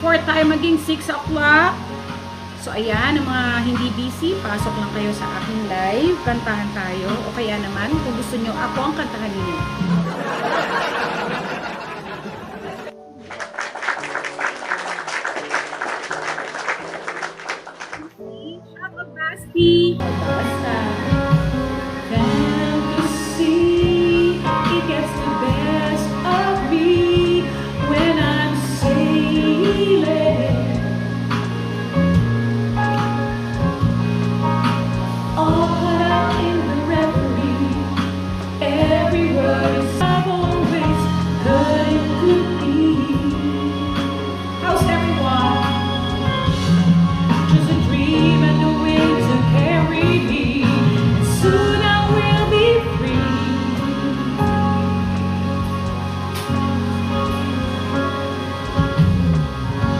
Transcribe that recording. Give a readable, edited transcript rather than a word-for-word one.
4 tayo maging 6 o'clock. So, ayan, ang mga hindi busy, pasok lang kayo sa aking live. Kantahan tayo. O kaya naman, kung gusto nyo, ako ang kantahan ninyo. Shout out, Basti!